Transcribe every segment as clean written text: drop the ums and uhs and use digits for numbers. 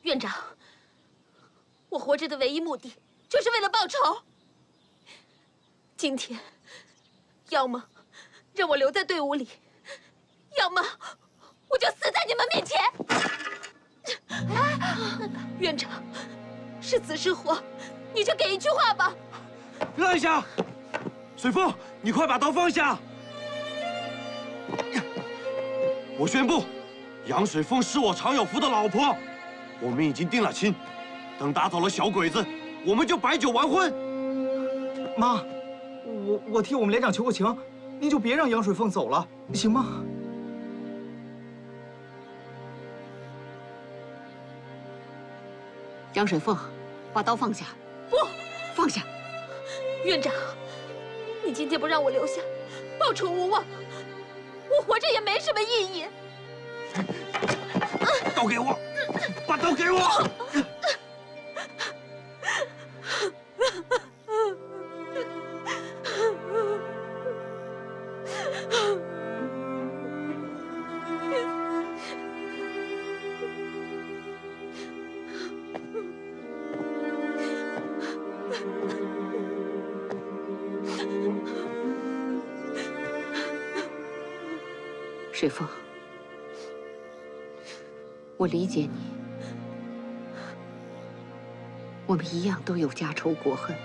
院长，我活着的唯一目的就是为了报仇。今天，要么让我留在队伍里，要么我就死在你们面前。院长，是死是活，你就给一句话吧。让一下，水凤，你快把刀放下。我宣布，杨水凤是我常有福的老婆，我们已经定了亲。等打倒了小鬼子，我们就摆酒完婚。妈，我替我们连长求个情，您就别让杨水凤走了，行吗？杨水凤，把刀放下。不，放下。院长，你今天不让我留下，报仇无望，我活着也没什么意义。刀给我，把刀给我。水凤，我理解你，我们一样都有家仇国恨，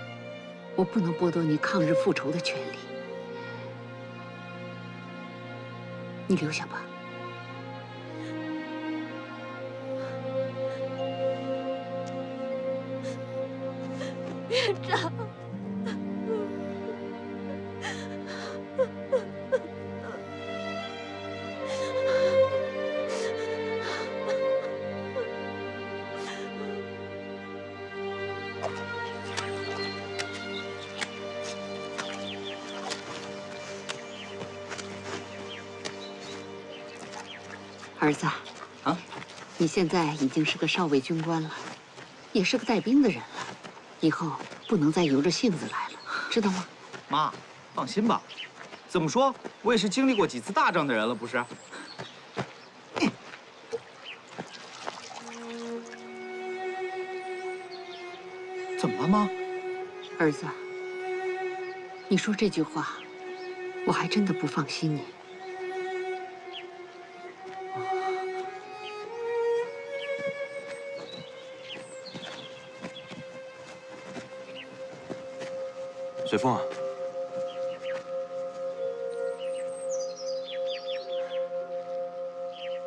我不能剥夺你抗日复仇的权利。你留下吧。院长。儿子，啊，你现在已经是个少尉军官了，也是个带兵的人了，以后不能再由着性子来了，知道吗？妈，放心吧，怎么说，我也是经历过几次大仗的人了，不是？怎么了，妈？儿子，你说这句话，我还真的不放心你。水凤，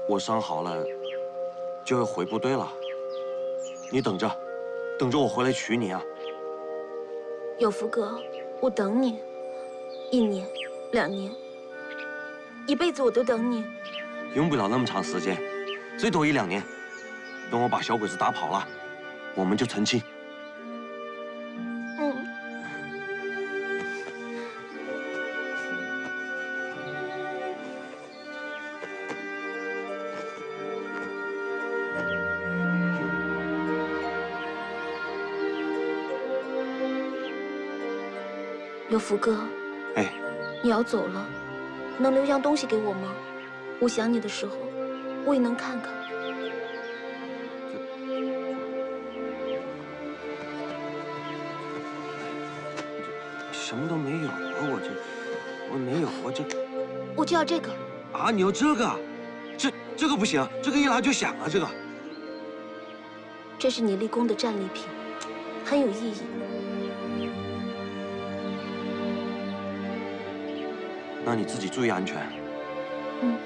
我伤好了，就要回部队了。你等着，等着我回来娶你啊！有福哥，我等你，1年、2年，一辈子我都等你。用不了那么长时间，最多1、2年。等我把小鬼子打跑了，我们就成亲。有福哥，哎，你要走了，能留样东西给我吗？我想你的时候，我也能看看。什么都没有啊！我没有，我就要这个。啊！你要这个？这个不行，这个一拿就响啊！这个。这是你立功的战利品，很有意义。那你自己注意安全。嗯。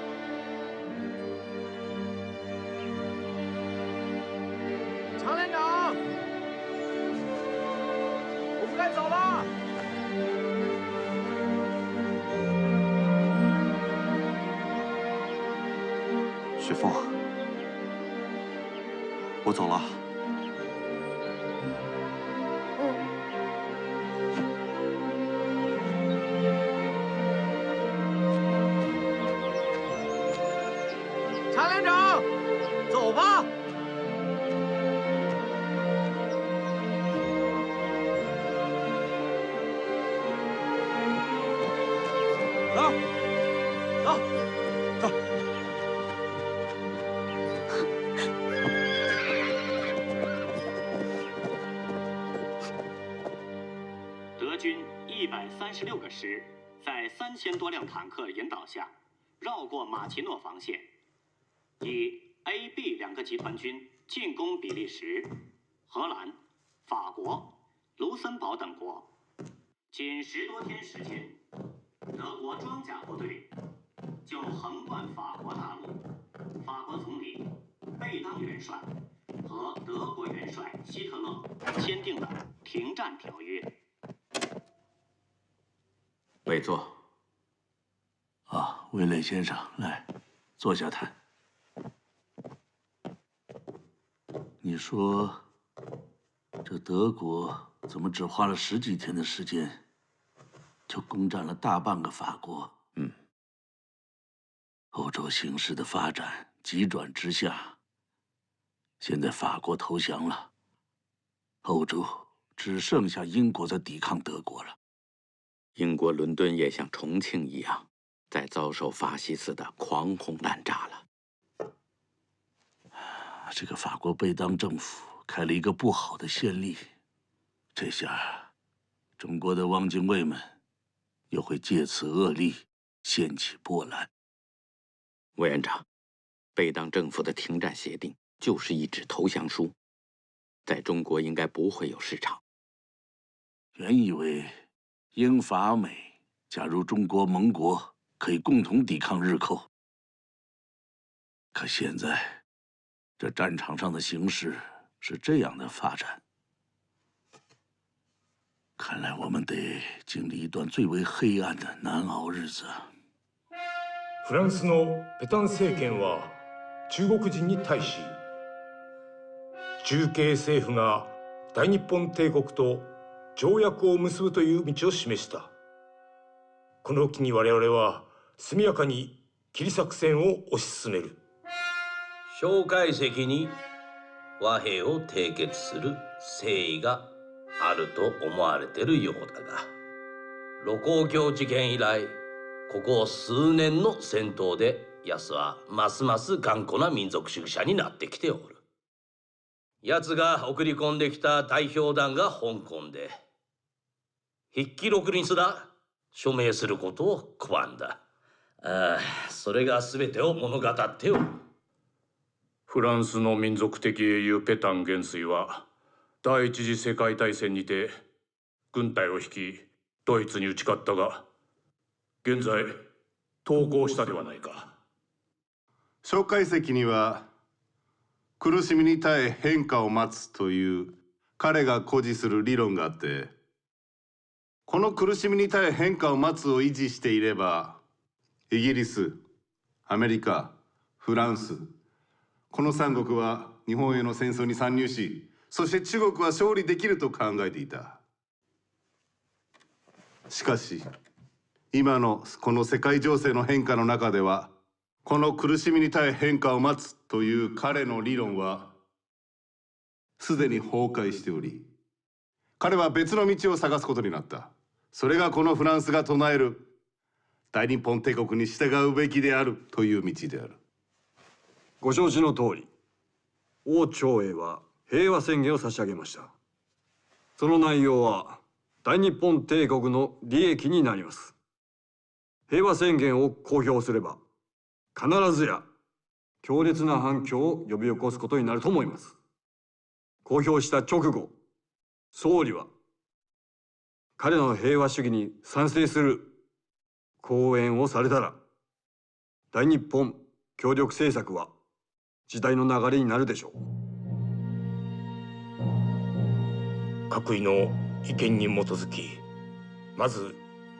常连长，我们该走了。水凤，我走了。常连长，走吧。走，走，走。136个师，在3000多辆坦克引导下，绕过马奇诺防线，以 A、B 2个集团军进攻比利时、荷兰、法国、卢森堡等国。仅10多天时间，德国装甲部队就横贯法国大陆。法国总理贝当元帅和德国元帅希特勒签订了停战条约。委座。威廉先生，来，坐下谈。你说，这德国怎么只花了10几天的时间，就攻占了大半个法国？欧洲形势的发展急转直下，现在法国投降了，欧洲只剩下英国在抵抗德国了。英国伦敦也像重庆一样，在遭受法西斯的狂轰滥炸了。这个法国贝当政府开了一个不好的先例，这下中国的汪精卫们又会借此恶例掀起波澜。委员长，贝当政府的停战协定就是一纸投降书，在中国应该不会有市场。原以为英法美加入中国盟国可以共同抵抗日寇，可现在这战场上的形势是这样的发展，看来我们得经历一段最为黑暗的难熬日子啊。フランスのペタン政権は中国人に対し、重慶政府が大日本帝国と条約を結ぶという道を示した。この機に我々は速やかにキリ作戦を推し進める。蒋介石に和平を締結する誠意があると思われているようだが、盧溝橋事件以来、ここ数年の戦闘で奴はますます頑固な民族主義者になってきておる。奴が送り込んできた代表団が香港で、筆記録にすら署名することを拒んだ。それが全てを物語っておる。フランスの民族的英雄ペタン元帥は第一次世界大戦にて軍隊を率いドイツに打ち勝ったが、現在投降したではないか。蒋介石には苦しみに耐え変化を待つという彼が誇示する理論があって、この苦しみに耐え変化を待つを維持していれば、イギリス、アメリカ、フランス、この3国は日本への戦争に参入し、そして中国は勝利できると考えていた。しかし今のこの世界情勢の変化の中では、この苦しみに耐え変化を待つという彼の理論はすでに崩壊しており、彼は別の道を探すことになった。それがこのフランスが唱える大日本帝国に従うべきであるという道である。ご承知の通り、王長英は平和宣言を差し上げました。その内容は大日本帝国の利益になります。平和宣言を公表すれば、必ずや強烈な反響を呼び起こすことになると思います。公表した直後、総理は彼の平和主義に賛成する講演をされたら、大日本協力政策は時代の流れになるでしょう。各位の意見に基づき、まず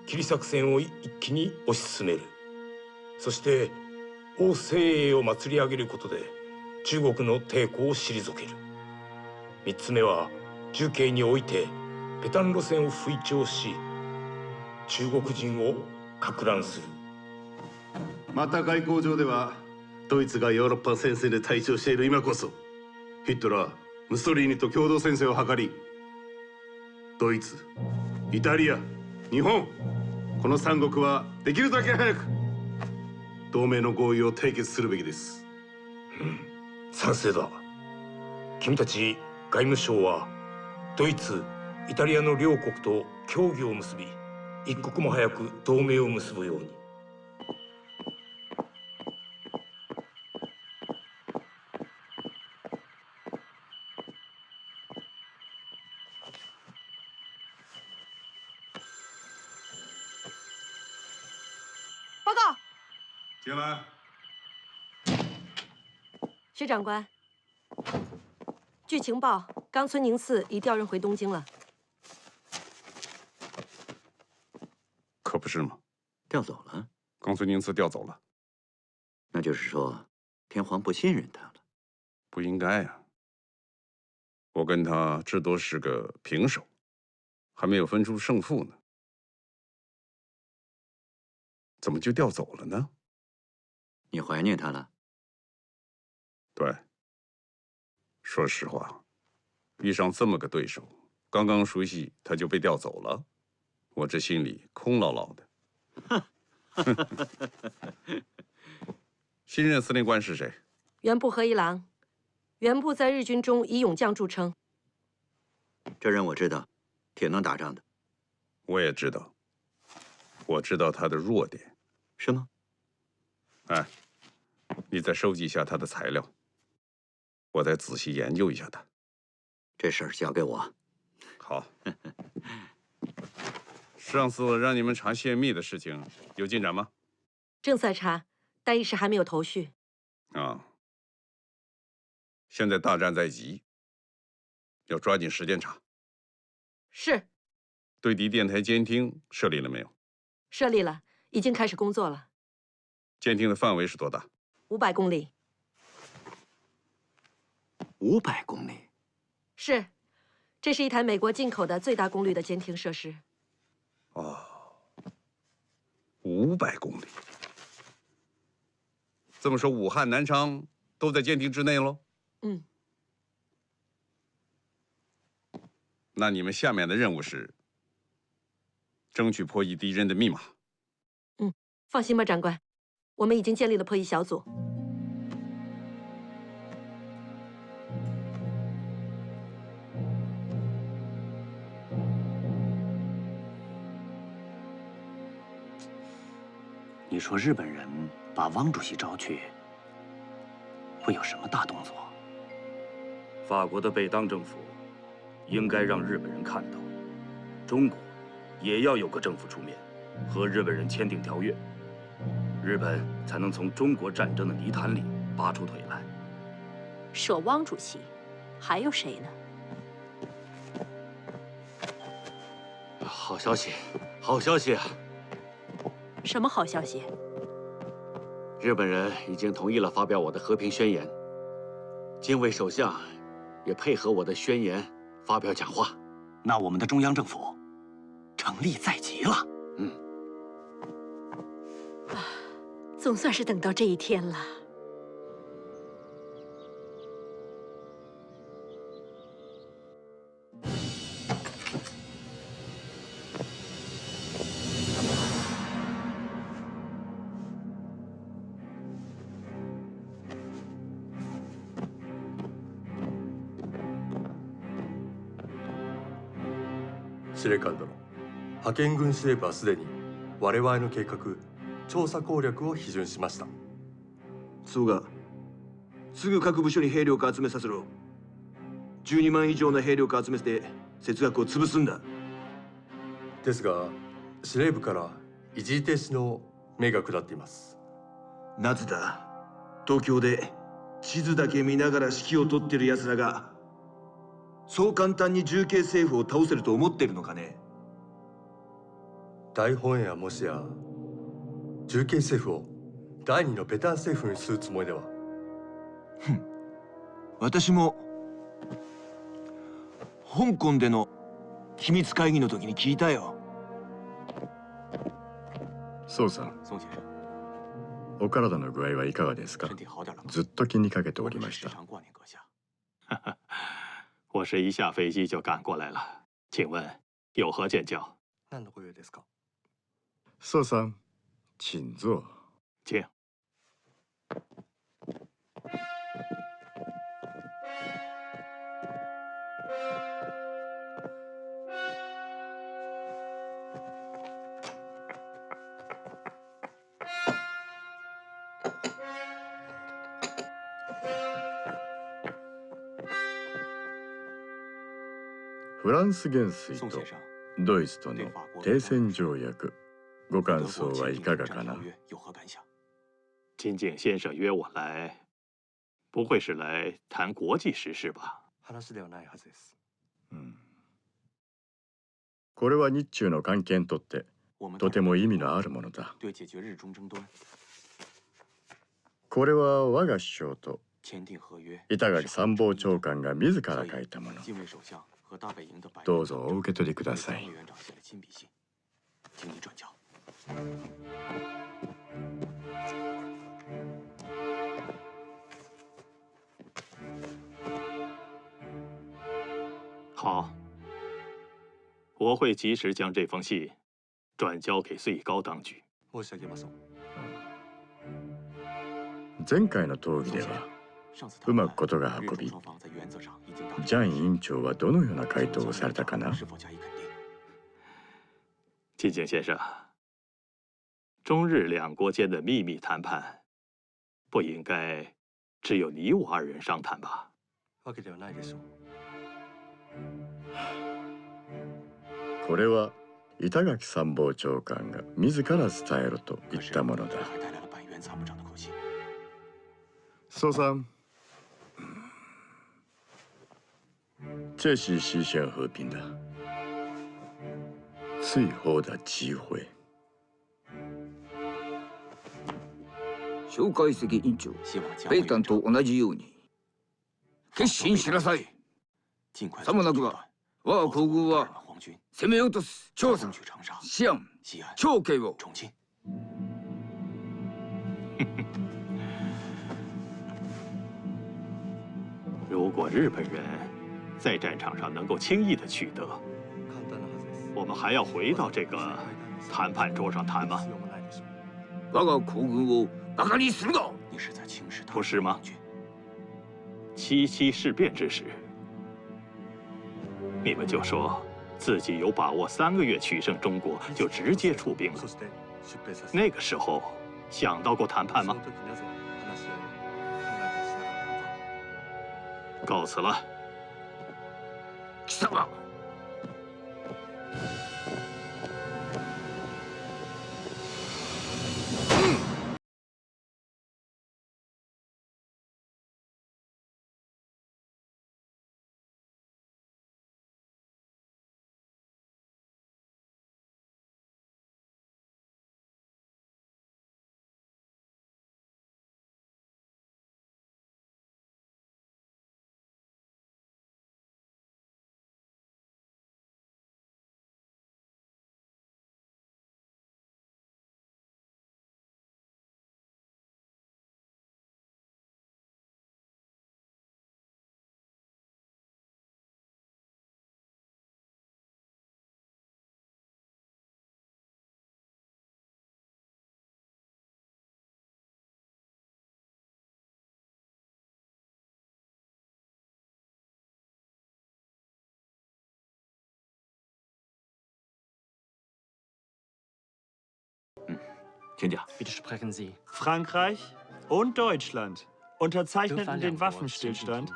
キリ作戦を一気に推し進める。そして王政英を祭り上げることで中国の抵抗を退ける。3つ目は重慶においてペタン路線を吹聴し、中国人を撹乱する。また外交上では、ドイツがヨーロッパ戦線で大勝している今こそ、ヒトラー、ムッソリーニと共同戦線を図り、ドイツ、イタリア、日本、この3国はできるだけ早く同盟の合意を締結するべきです。賛成だ。君たち外務省はドイツ、イタリアの両国と協議を結び、一刻も早く同盟を結ぶように。报告，进来。薛长官，据情报，冈村宁次已调任回东京了。可不是吗？调走了，冈村宁次调走了，那就是说，天皇不信任他了。不应该呀。我跟他至多是个平手，还没有分出胜负呢，怎么就调走了呢？你怀念他了？对，说实话，遇上这么个对手，刚刚熟悉他就被调走了，我这心里空落落的。新任司令官是谁？原部和一郎，原部在日军中以勇将著称。这人我知道，挺能打仗的。我也知道，我知道他的弱点。是吗？哎，你再收集一下他的材料，我再仔细研究一下他。这事儿交给我。好。上次让你们查泄密的事情有进展吗？正在查，但一时还没有头绪。啊，现在大战在即，要抓紧时间查。是。对敌电台监听设立了没有？设立了，已经开始工作了。监听的范围是多大？500公里。500公里？是，这是一台美国进口的最大功率的监听设施。哦，500公里。这么说，武汉、南昌都在监听之内喽？嗯。那你们下面的任务是争取破译敌人的密码。嗯，放心吧，长官，我们已经建立了破译小组。你说日本人把汪主席招去，会有什么大动作？法国的贝当政府应该让日本人看到，中国也要有个政府出面，和日本人签订条约，日本才能从中国战争的泥潭里拔出腿来。说汪主席，还有谁呢？好消息，好消息啊！什么好消息？日本人已经同意了发表我的和平宣言，近卫首相也配合我的宣言发表讲话。那我们的中央政府成立在即了。总算是等到这一天了。司令官殿、派遣軍司令部はすでに我々の計画、調査攻略を批准しました。そうが、すぐ各部署に兵力を集めさせろ。12万以上の兵力を集めて節約を潰すんだ。ですが、司令部から一時停止の命が下っています。夏だ。東京で地図だけ見ながら指揮を執ってる奴らが、そう簡単に重慶政府を倒せると思ってるのかね。大本営はもしや重慶政府を第二のベタン政府にするつもりでは。私も香港での機密会議の時に聞いたよ。宋さん、宋先生、お体の具合はいかがですか？ずっと気にかけておりました。我是一下飞机就赶过来了，请问有何见教？何のご用ですか？宋さん、请坐。请。フランス元帥とドイツとの停戦条約、ご感想はいかがかな？金井先生约我来，不会是来谈国际时事吧？これは日中の関係にとってとても意味のあるものだ。これは我が首相と板垣参謀長官が自ら書いたもの。どうぞお受け取りください。好，我会及时将这封信转交给最高当局。前回の討議ではうまくことが運び、ジャン委員長はどのような回答をされたかな？金井先生，中日两国间的秘密谈判，不应该只有你我二人商谈吧？これは板垣参謀長官が自ら伝えろと言ったものだ。苏三，这是实现和平的最后的机会。蒋介石委員長、米韓と同じように決心しなさい。さもなくば我が皇軍は攻め落とす長沙、西安、長慶を。如果日本人在战场上能够轻易的取得，我们还要回到这个谈判桌上谈吗？我が皇軍を馬鹿にするな！不是吗？77事变之时，你们就说自己有把握3个月取胜中国，就直接出兵了。那个时候想到过谈判吗？告辞了。貴様。请讲。 Bitte sprechen Sie. Frankreich und Deutschland unterzeichneten den Waffenstillstand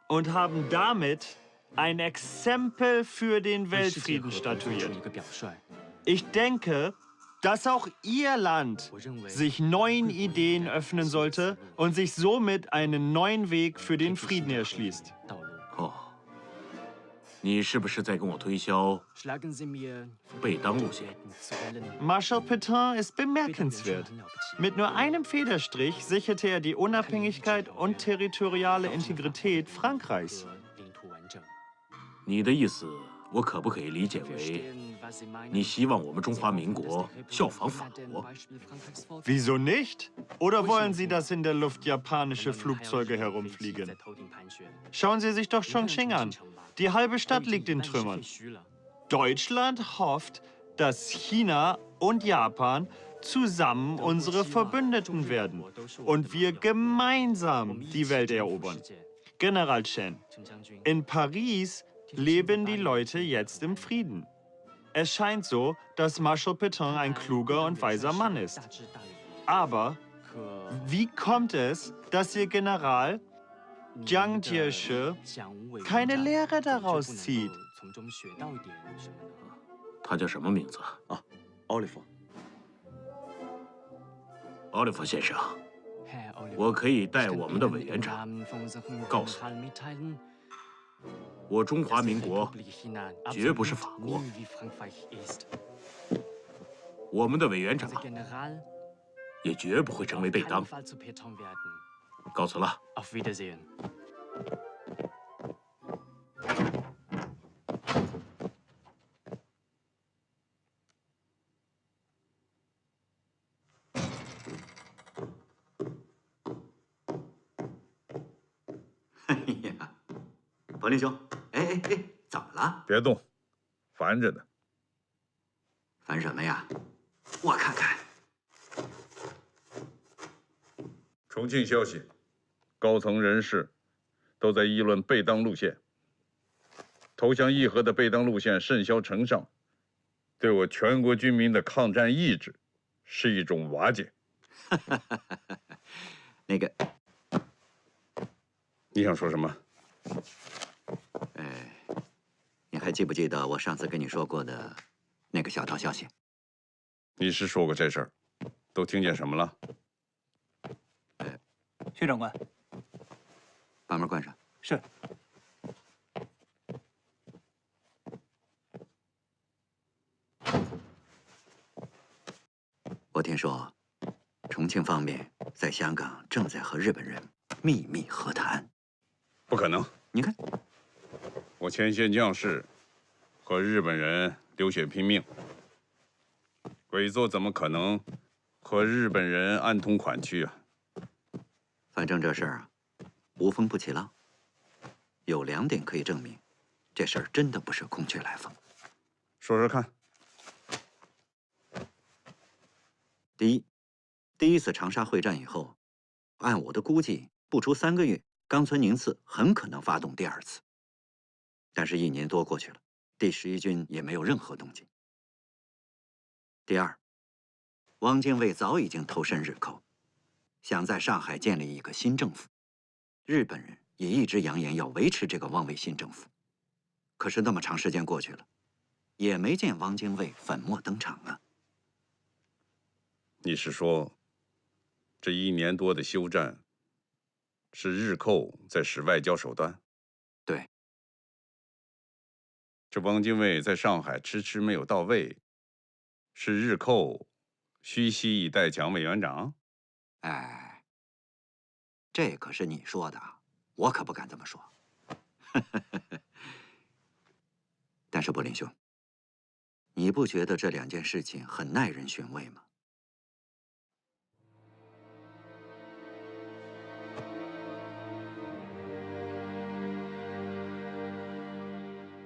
und haben damit ein Exempel für den Weltfrieden statuiert. Ich denke, dass auch Ihr Land sich neuen Ideen öffnen sollte und sich somit einen neuen Weg für den Frieden erschließt. 你是不是在跟我推销贝当路线？ Marshal Pétain ist bemerkenswert. Mit nur einem Federstrich sicherte er die Unabhängigkeit und territoriale Integrität Frankreichs. 你的意思，我可不可以理解为，你希望我们中华民国效仿法国？ Wieso nicht? Oder wollen Sie, dass in der Luft japanische Flugzeuge herumfliegen? Schauen Sie sich doch Chongqing an. Die halbe Stadt liegt in Trümmern. Deutschland hofft, dass China und Japan zusammen unsere Verbündeten werden und wir gemeinsam die Welt erobern. General Chen, in Paris leben die Leute jetzt im Frieden. Es scheint so, dass Marshal Pétain ein kluger und weiser Mann ist. Aber Wie kommt es, dass Ihr General Jiang Jieshi keine Lehre daraus zieht? 他叫什么名字啊？奥利弗。奥利弗先生，我可以代我们的委员长告诉你，我中华民国绝不是法国，我们的委员长也绝不会成为贝当。告辞了。哎呀，柏林兄，哎，怎么了？别动，烦着呢。烦什么呀？我看看。重庆消息，高层人士都在议论贝当路线。投降议和的贝当路线甚嚣尘上，对我全国军民的抗战意志是一种瓦解。那个，你想说什么？你还记不记得我上次跟你说过的那个小道消息？你是说过这事儿，都听见什么了？薛长官，把门关上。是。我听说，重庆方面在香港正在和日本人秘密和谈。不可能！你看，我前线将士和日本人流血拼命，鬼座怎么可能和日本人暗通款曲啊？反正这事儿啊，无风不起浪。有2点可以证明，这事儿真的不是空穴来风。说说看。第一次长沙会战以后，按我的估计，不出3个月，冈村宁次很可能发动第2次。但是1年多过去了，第11军也没有任何动静。第二，汪精卫早已经投身日寇，想在上海建立一个新政府。日本人也一直扬言要维持这个汪伪新政府。可是那么长时间过去了，也没见汪精卫粉墨登场啊。你是说，这1年多的休战，是日寇在使外交手段？对。这汪精卫在上海迟迟没有到位，是日寇虚膝以待蒋委员长？哎，这可是你说的，我可不敢这么说。但是柏林兄，你不觉得这2件事情很耐人寻味吗？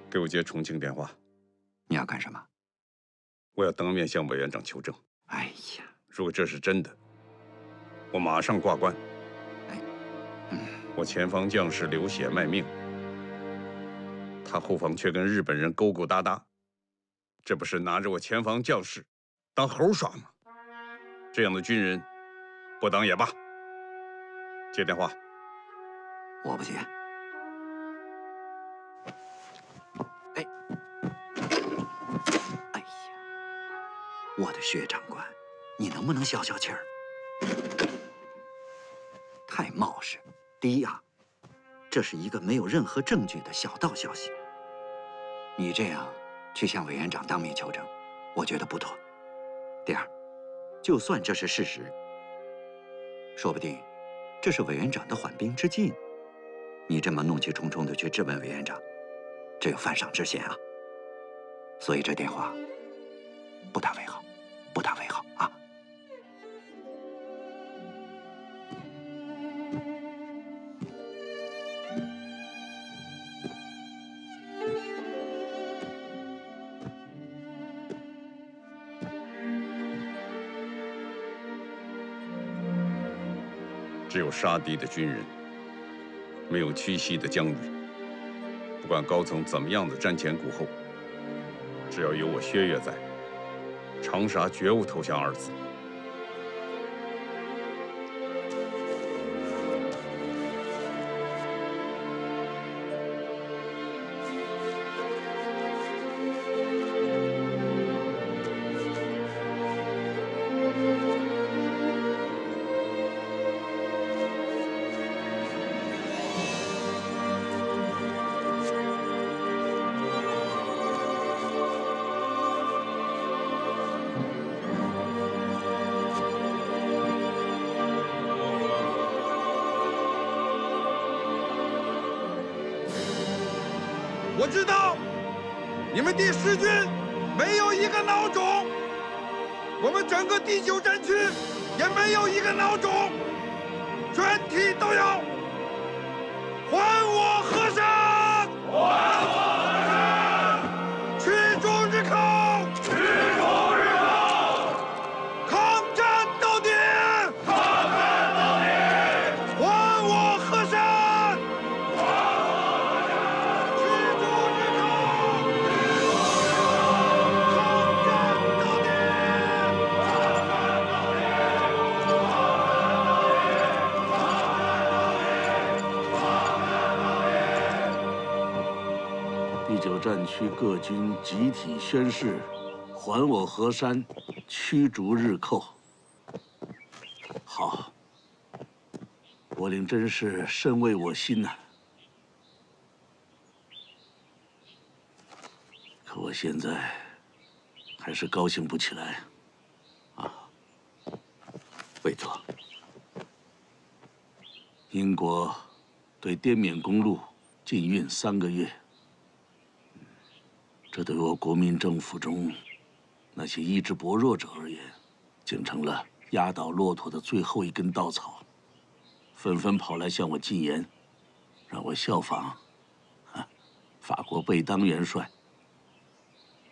给我接重庆电话。你要干什么？我要当面向委员长求证。哎呀，如果这是真的，我马上挂冠。我前方将士流血卖命，他后方却跟日本人勾勾搭搭，这不是拿着我前方将士当猴耍吗？这样的军人，不当也罢。接电话。我不接。我的薛长官，你能不能消消气儿？太冒失。第一啊，这是一个没有任何证据的小道消息。你这样去向委员长当面求证，我觉得不妥。第二，就算这是事实，说不定这是委员长的缓兵之计。你这么怒气冲冲的去质问委员长，这有犯上之嫌啊。所以这电话不打为好。不打为好啊！只有杀敌的军人，没有屈膝的将军。不管高层怎么样的瞻前顾后，只要有我薛岳在，长沙绝无投降2字。我知道你们第10军没有一个孬种，我们整个第9战区也没有一个孬种，全体都要还我河山！还我河山！驱逐日寇！驱逐日寇！抗战到底！抗战到底！还我河山！还我河山！驱逐日寇！驱逐日寇！抗战到底！抗战到底！第9战区各军集体宣誓，还我河山，驱逐日寇。好，我领真是深慰我心呐。可我现在还是高兴不起来。魏佐，英国对滇缅公路禁运3个月。这对我国民政府中那些意志薄弱者而言，竟成了压倒骆驼的最后一根稻草，纷纷跑来向我进言，让我效仿法国贝当元帅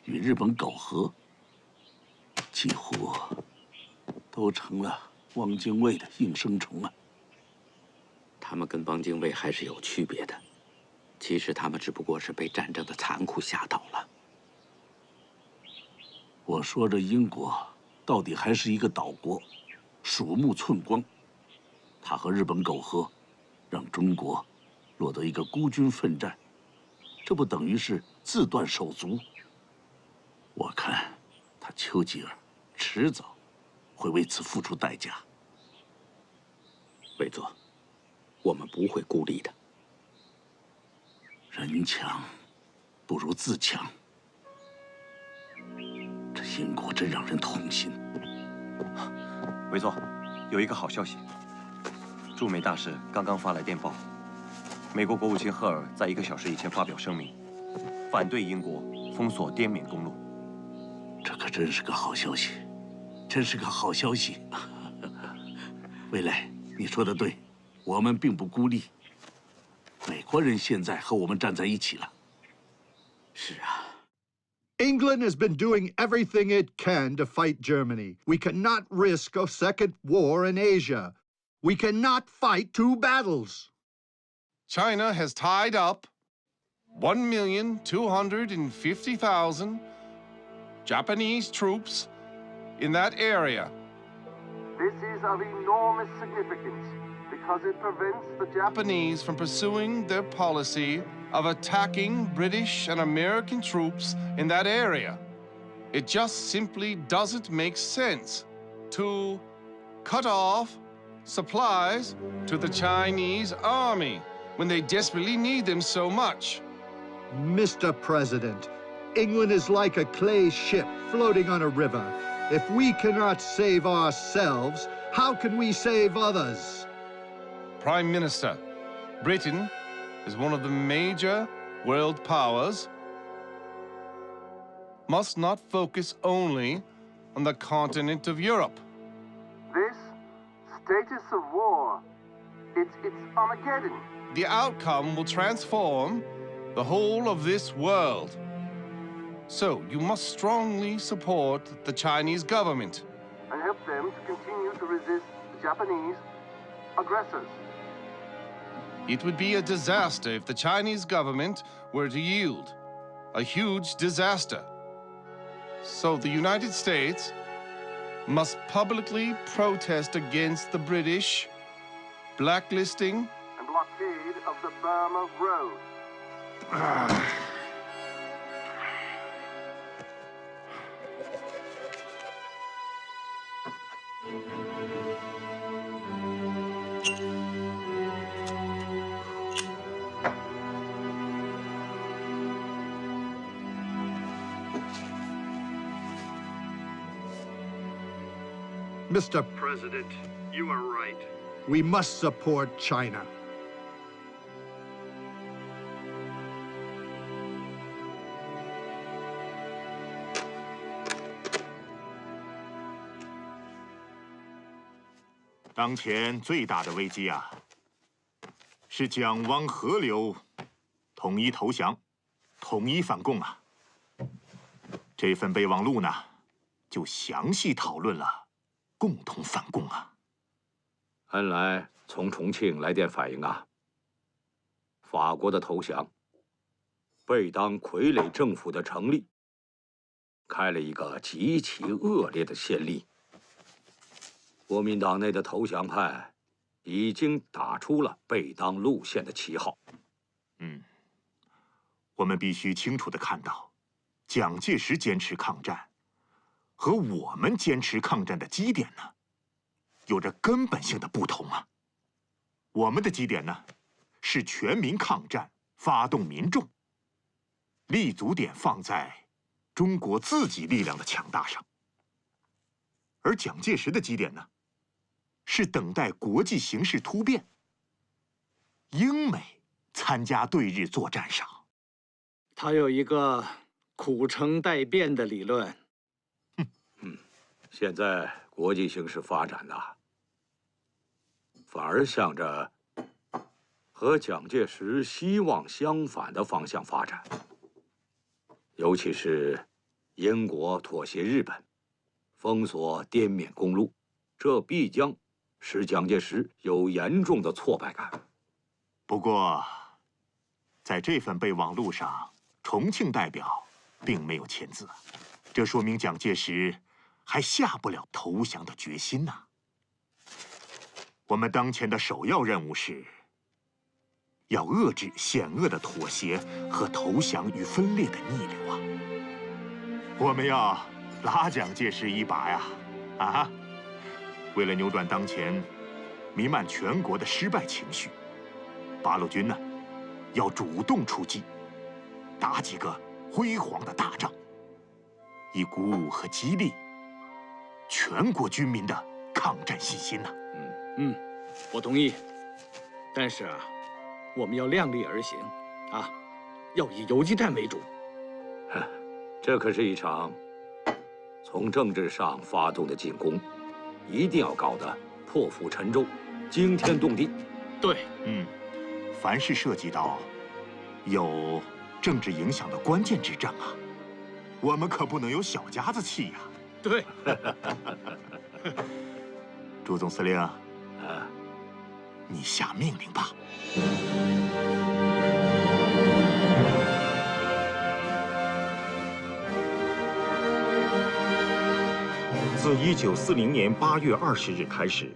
与日本苟合，几乎都成了汪精卫的应声虫啊！他们跟汪精卫还是有区别的，其实他们只不过是被战争的残酷吓倒了。我说这英国到底还是一个岛国，鼠目寸光。他和日本苟合，让中国落得一个孤军奋战，这不等于是自断手足？我看他丘吉尔迟早会为此付出代价。魏佐，我们不会孤立的。人强不如自强。这英国真让人痛心。委座，有一个好消息，驻美大使刚刚发来电报，美国国务卿赫尔在1个小时以前发表声明，反对英国封锁滇缅公路。这可真是个好消息，真是个好消息。未来，你说的对，我们并不孤立。美国人现在和我们站在一起了。是啊。 England has been doing everything it can to fight Germany. We cannot risk a second war in Asia. We cannot fight 2 battles. China has tied up 1,250,000 Japanese troops in that area. This is of enormous significance because it prevents the Japanese from pursuing their policy of attacking British and American troops in that area. It just simply doesn't make sense to cut off supplies to the Chinese army when they desperately need them so much. Mr. President, England is like a clay ship floating on a river. If we cannot save ourselves, how can we save others? Prime Minister, Britain is one of the major world powers, must not focus only on the continent of Europe. This status of war, it's Armageddon. The outcome will transform the whole of this world. So you must strongly support the Chinese government. And help them to continue to resist the Japanese aggressors. It would be a disaster if the Chinese government were to yield. A huge disaster. So the United States must publicly protest against the British blacklisting and blockade of the Burma Road. Mr. President, you are right. We must support China. 当前最大的危机啊，是蒋汪合流统一投降，统一反共啊。这份备忘录呢，就详细讨论了共同反共啊。恩来从重庆来电反映啊，法国的投降，贝当傀儡政府的成立，开了一个极其恶劣的先例。国民党内的投降派已经打出了贝当路线的旗号。我们必须清楚地看到，蒋介石坚持抗战和我们坚持抗战的基点呢，有着根本性的不同啊。我们的基点呢，是全民抗战，发动民众，立足点放在中国自己力量的强大上；而蒋介石的基点呢，是等待国际形势突变，英美参加对日作战上。他有一个苦撑待变的理论。现在国际形势发展呐，反而向着和蒋介石希望相反的方向发展。尤其是英国妥协日本，封锁滇缅公路，这必将使蒋介石有严重的挫败感。不过，在这份备忘录上，重庆代表并没有签字，这说明蒋介石还下不了投降的决心呐。我们当前的首要任务是，要遏制险恶的妥协和投降与分裂的逆流啊！我们要拉蒋介石一把呀！啊！为了扭转当前弥漫全国的失败情绪，八路军呢，要主动出击，打几个辉煌的大仗，以鼓舞和激励全国军民的抗战信心呐。我同意。但是啊，我们要量力而行啊，要以游击战为主。这可是一场从政治上发动的进攻，一定要搞得破釜沉舟、惊天动地。对，凡是涉及到有政治影响的关键之战啊，我们可不能有小家子气呀。对。朱总司令，你下命令吧。自1940年8月20日开始，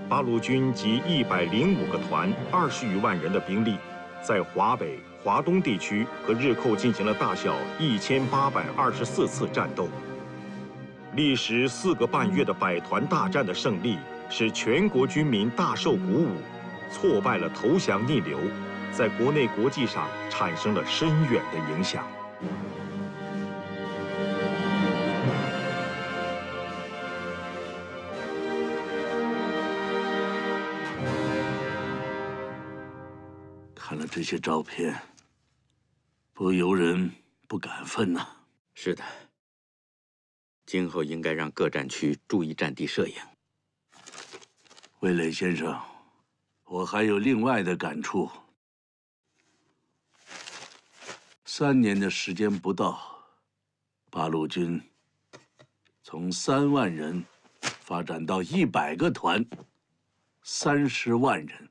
八路军及105个团、20余万人的兵力，在华北、华东地区和日寇进行了大小1824次战斗。历时4个半月的百团大战的胜利，使全国军民大受鼓舞，挫败了投降逆流，在国内国际上产生了深远的影响。看了这些照片，不由人不感愤呐。是的，今后应该让各战区注意战地摄影。魏磊先生，我还有另外的感触。3年的时间不到，八路军从3万人发展到100个团，30万人。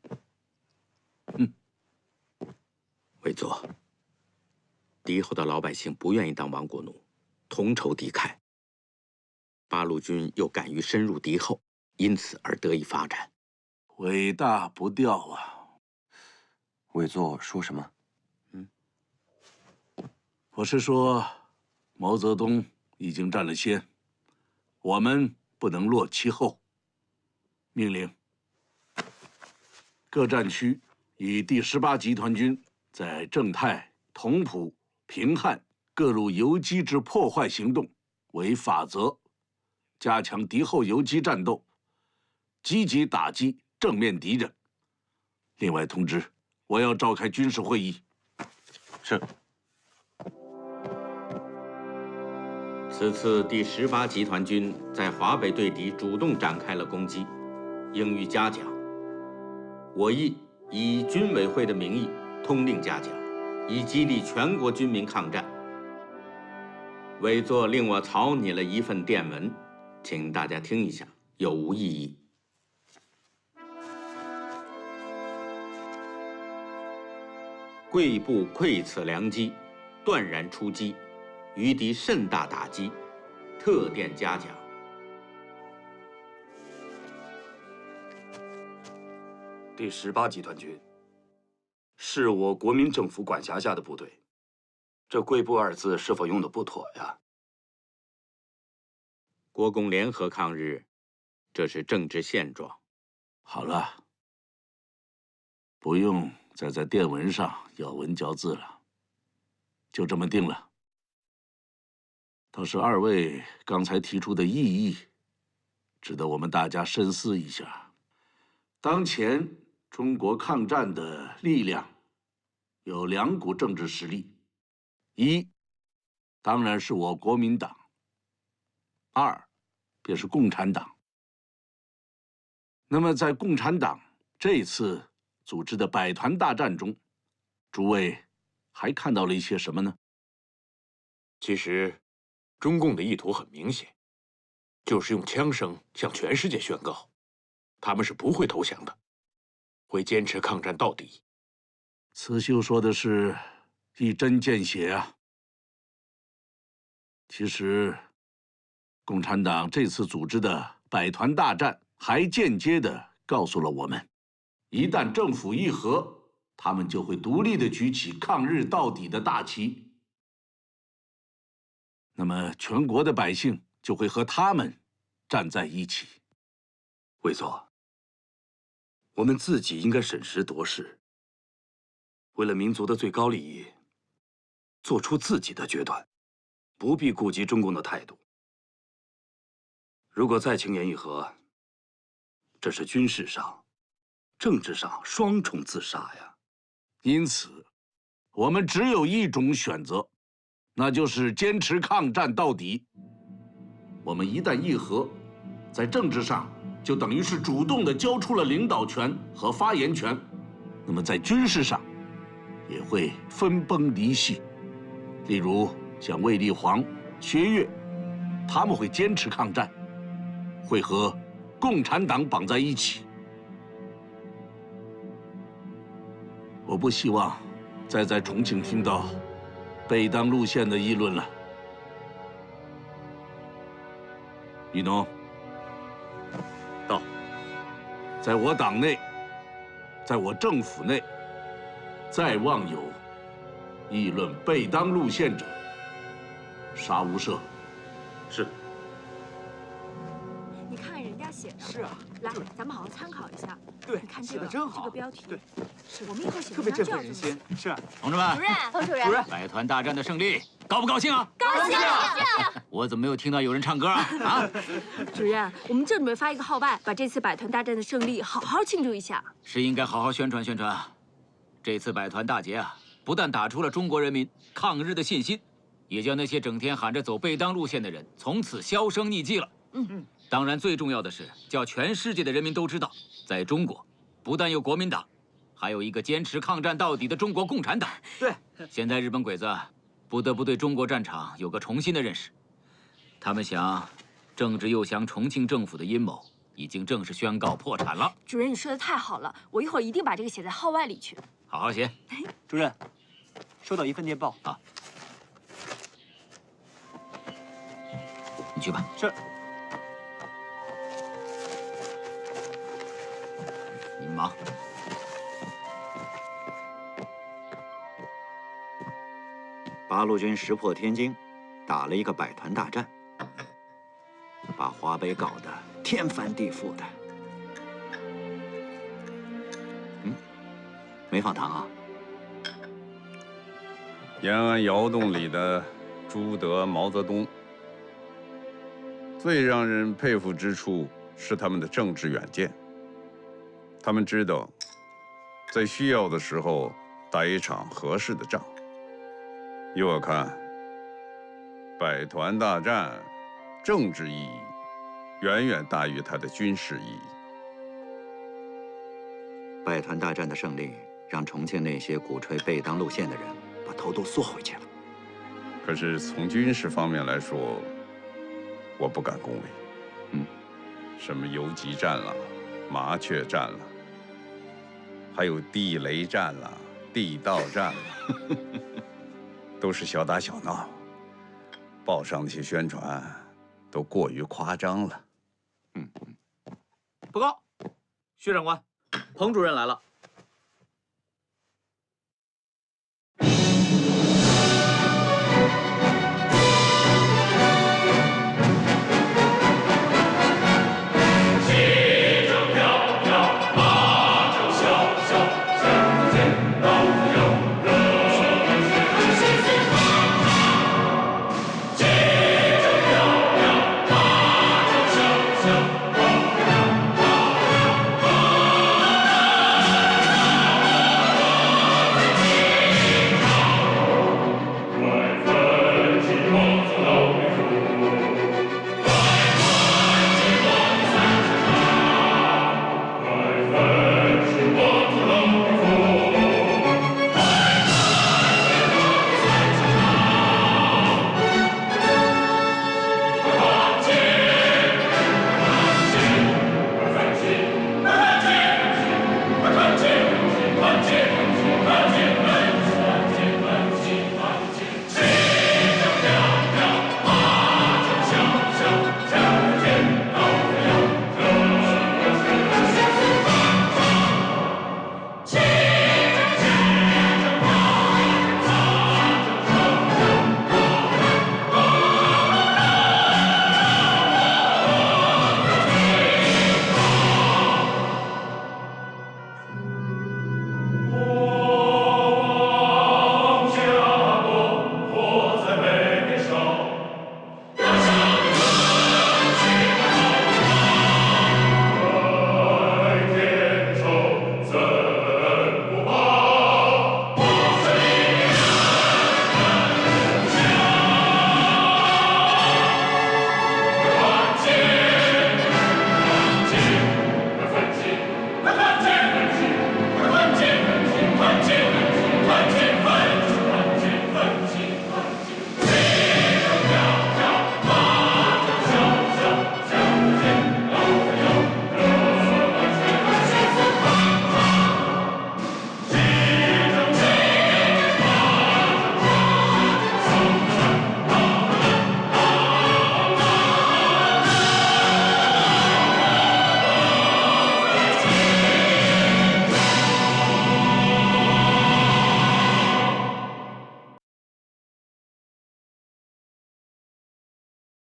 魏佐，敌后的老百姓不愿意当亡国奴，同仇敌忾。八路军又敢于深入敌后，因此而得以发展。伟大不掉啊！魏佐说什么？我是说，毛泽东已经占了先，我们不能落其后。命令各战区以第18集团军在正太、同蒲、平汉各路游击之破坏行动为法则，加强敌后游击战斗，积极打击正面敌人。另外通知，我要召开军事会议。是。此次第18集团军在华北对敌主动展开了攻击，应予嘉奖。我亦以军委会的名义通令嘉奖，以激励全国军民抗战。委座令我草拟了一份电文，请大家听一下，有无异议？贵部窥此良机，断然出击，于敌甚大打击，特电嘉奖。第18集团军是我国民政府管辖下的部队，这“贵部”二字是否用的不妥呀？国共联合抗日，这是政治现状。好了，不用再在电文上咬文嚼字了，就这么定了。倒是二位刚才提出的异议，值得我们大家深思一下。当前中国抗战的力量有2股政治实力，一当然是我国民党，二便是共产党。那么在共产党这次组织的百团大战中，诸位还看到了一些什么呢？其实，中共的意图很明显，就是用枪声向全世界宣告，他们是不会投降的，会坚持抗战到底。慈禧说的是一针见血啊！其实，共产党这次组织的百团大战，还间接地告诉了我们，一旦政府议和，他们就会独立地举起抗日到底的大旗。那么，全国的百姓就会和他们站在一起。委座，我们自己应该审时度势，为了民族的最高利益，做出自己的决断，不必顾及中共的态度。如果再轻言议和，这是军事上、政治上双重自杀呀。因此，我们只有一种选择，那就是坚持抗战到底。我们一旦议和，在政治上就等于是主动地交出了领导权和发言权，那么在军事上也会分崩离析。例如像卫立煌、薛岳，他们会坚持抗战，会和共产党绑在一起。我不希望再在重庆听到北当路线的议论了。于农，到，在我党内，在我政府内，再望有议论北当路线者，杀无赦。是。你看看人家写的。是啊。来，咱们好好参考一下。对，你看写的真好。这个标题。对，我们以后写特别振文章奋人心。是啊。同志们，主任，冯主任，百团大战的胜利，高不高兴啊？高兴！我怎么没有听到有人唱歌啊？啊！主任，我们正准备发一个号外，把这次百团大战的胜利好好庆祝一下。是应该好好宣传宣传啊！这次百团大捷啊，不但打出了中国人民抗日的信心，也叫那些整天喊着走贝当路线的人从此销声匿迹了。当然，最重要的是叫全世界的人民都知道，在中国，不但有国民党，还有一个坚持抗战到底的中国共产党。对，现在日本鬼子不得不对中国战场有个重新的认识。他们想，政治诱降重庆政府的阴谋已经正式宣告破产了。主任，你说的太好了，我一会儿一定把这个写在号外里去。好好写。主任，收到一份电报啊，你去吧。是。你们忙。八路军石破天惊，打了一个百团大战，把华北搞得天翻地覆的。没放糖啊？延安窑洞里的朱德、毛泽东，最让人佩服之处是他们的政治远见。他们知道，在需要的时候打一场合适的仗。依我看，百团大战政治意义远远大于它的军事意义。百团大战的胜利，让重庆那些鼓吹贝当路线的人把头都缩回去了。可是从军事方面来说，我不敢恭维。什么游击战了、麻雀战了，还有地雷战了、地道战了，都是小打小闹。报上那些宣传都过于夸张了。报告，薛长官，彭主任来了。